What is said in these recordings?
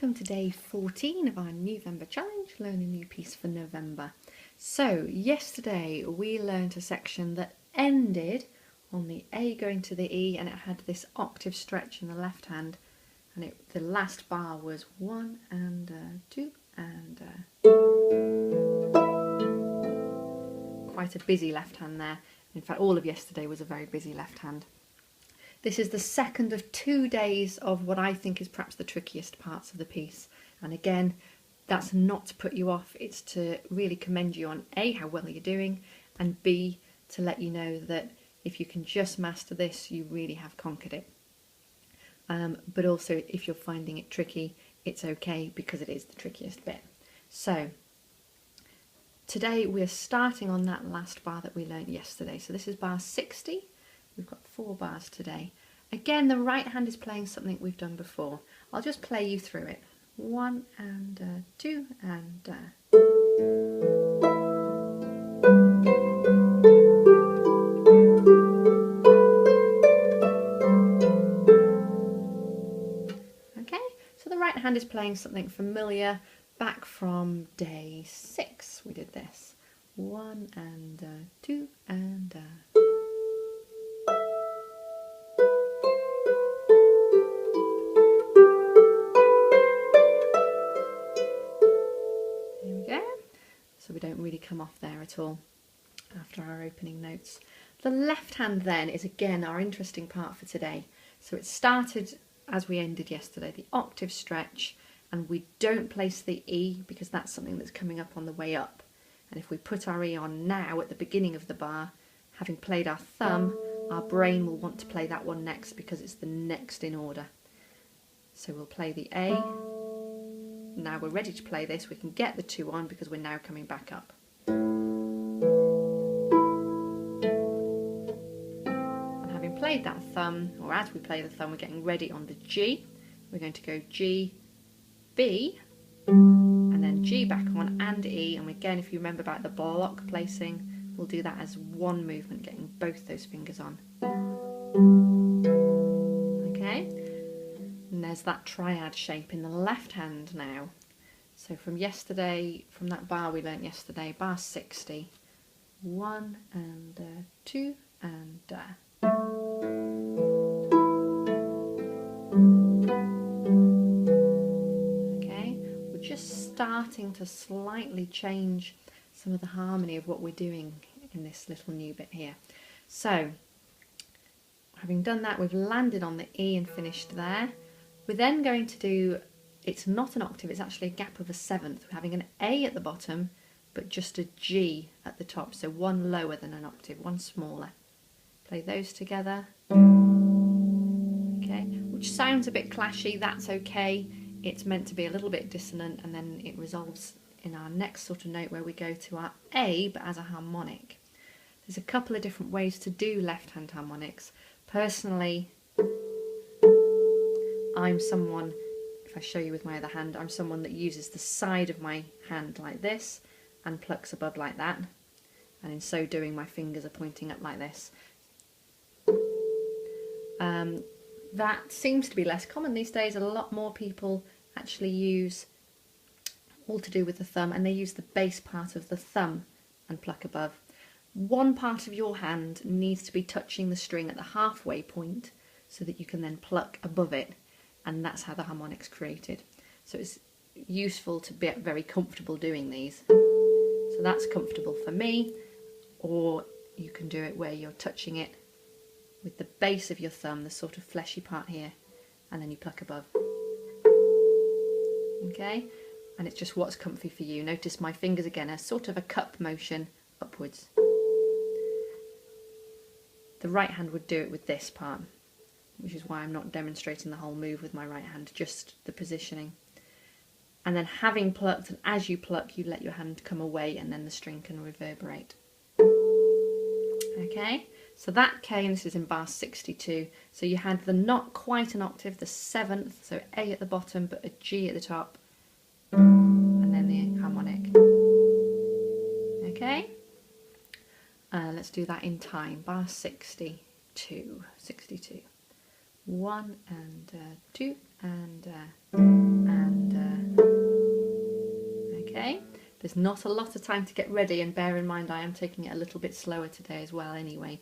welcome to day 14 of our Newvember challenge, Learn a New Piece for November. So yesterday we learned a section that ended on the A going to the E, and it had this octave stretch in the left hand, and the last bar was 1 and 2 and quite a busy left hand there. In fact, all of yesterday was a very busy left hand. This is the second of 2 days of what I think is perhaps the trickiest parts of the piece. And again, that's not to put you off, it's to really commend you on A, how well you're doing, and B, to let you know that if you can just master this, you really have conquered it. But also, if you're finding it tricky, it's okay, because it is the trickiest bit. So, today we're starting on that last bar that we learnt yesterday. So this is bar 60. We've got 4 bars today. Again, the right hand is playing something we've done before. I'll just play you through it. 1 and 2 and Okay, so the right hand is playing something familiar back from day 6. We did this. 1 and 2 and so we don't really come off there at all after our opening notes. The left hand then is again our interesting part for today. So it started as we ended yesterday, the octave stretch, and we don't place the E because that's something that's coming up on the way up. And if we put our E on now at the beginning of the bar, having played our thumb, our brain will want to play that one next because it's the next in order. So we'll play the A. Now we're ready to play this, we can get the 2 on because we're now coming back up. And having played that thumb, or as we play the thumb, we're getting ready on the G. We're going to go G, B, and then G back on and E. And again, if you remember about the block placing, we'll do that as one movement, getting both those fingers on. Okay? And there's that triad shape in the left hand now. So from yesterday, from that bar we learnt yesterday, bar 60, 1 and 2 and Okay, we're just starting to slightly change some of the harmony of what we're doing in this little new bit here. So, having done that, we've landed on the E and finished there. We're then going to do, it's not an octave, it's actually a gap of a 7th. We're having an A at the bottom, but just a G at the top, so one lower than an octave, one smaller. Play those together. Okay, which sounds a bit clashy, that's okay. It's meant to be a little bit dissonant, and then it resolves in our next sort of note where we go to our A, but as a harmonic. There's a couple of different ways to do left-hand harmonics. Personally, I'm someone, if I show you with my other hand, I'm someone that uses the side of my hand like this and plucks above like that. And in so doing, my fingers are pointing up like this. That seems to be less common these days. A lot more people actually use all to do with the thumb, and they use the base part of the thumb and pluck above. One part of your hand needs to be touching the string at the halfway point so that you can then pluck above it. And that's how the harmonic's created. So it's useful to be very comfortable doing these. So that's comfortable for me, or you can do it where you're touching it with the base of your thumb, the sort of fleshy part here, and then you pluck above. Okay, and it's just what's comfy for you. Notice my fingers again are sort of a cup motion upwards. The right hand would do it with this part, which is why I'm not demonstrating the whole move with my right hand, just the positioning. And then having plucked, and as you pluck, you let your hand come away, and then the string can reverberate. Okay, so that came, this is in bar 62, so you had the not quite an octave, the 7th, so A at the bottom, but a G at the top, and then the harmonic. Okay, let's do that in time, bar 62, 62. 1 and 2 and Okay, there's not a lot of time to get ready, and bear in mind I am taking it a little bit slower today as well anyway,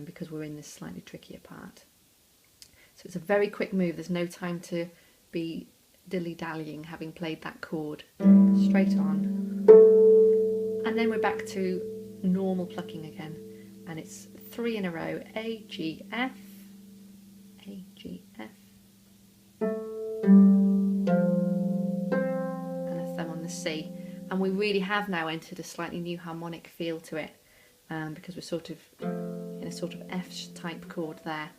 because we're in this slightly trickier part. So it's a very quick move, there's no time to be dilly-dallying having played that chord. Straight on. And then we're back to normal plucking again, and it's 3 in a row, A, G, F, A, G, F, and a thumb on the C. And we really have now entered a slightly new harmonic feel to it, because we're sort of in a sort of F type chord there.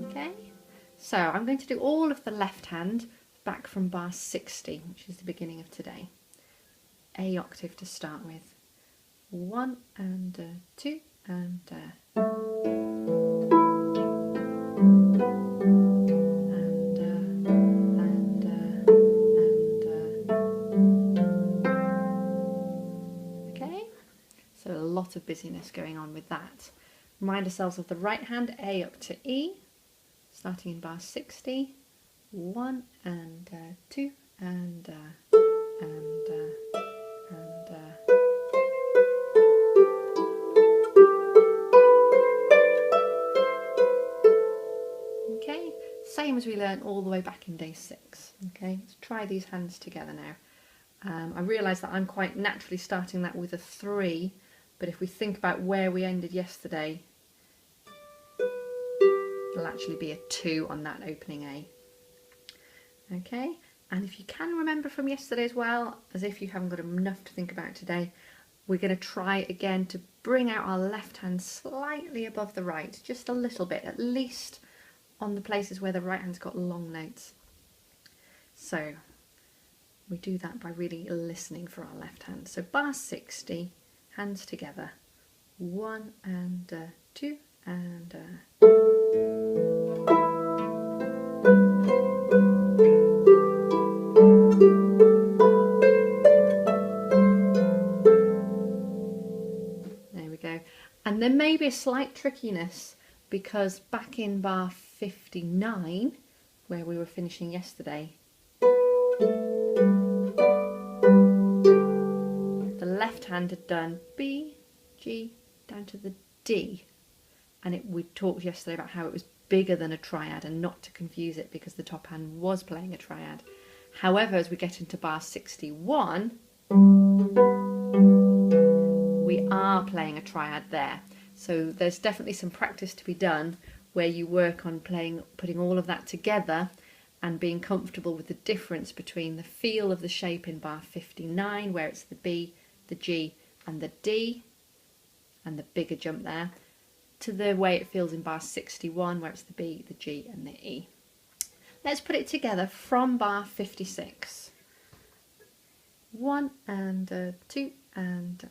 Okay, so I'm going to do all of the left hand back from bar 60, which is the beginning of today. A octave to start with. 1 and 2 and okay, so a lot of busyness going on with that. Remind ourselves of the right hand, A up to E, starting in bar 60. 1 and 2 and okay, same as we learned all the way back in day 6. Okay, let's try these hands together now. I realise that I'm quite naturally starting that with a 3, but if we think about where we ended yesterday, it'll actually be a 2 on that opening A. Okay, and if you can remember from yesterday as well, as if you haven't got enough to think about today, we're going to try again to bring out our left hand slightly above the right, just a little bit, at least on the places where the right hand's got long notes. So we do that by really listening for our left hand. So bar 60, hands together, 1 and 2 and there we go. And there may be a slight trickiness because back in bar 59, where we were finishing yesterday, the left hand had done B, G, down to the D, and we talked yesterday about how it was bigger than a triad and not to confuse it because the top hand was playing a triad. However, as we get into bar 61, we are playing a triad there. So there's definitely some practice to be done where you work on putting all of that together and being comfortable with the difference between the feel of the shape in bar 59, where it's the B, the G and the D, and the bigger jump there, to the way it feels in bar 61, where it's the B, the G and the E. Let's put it together from bar 56. 1 and 2 and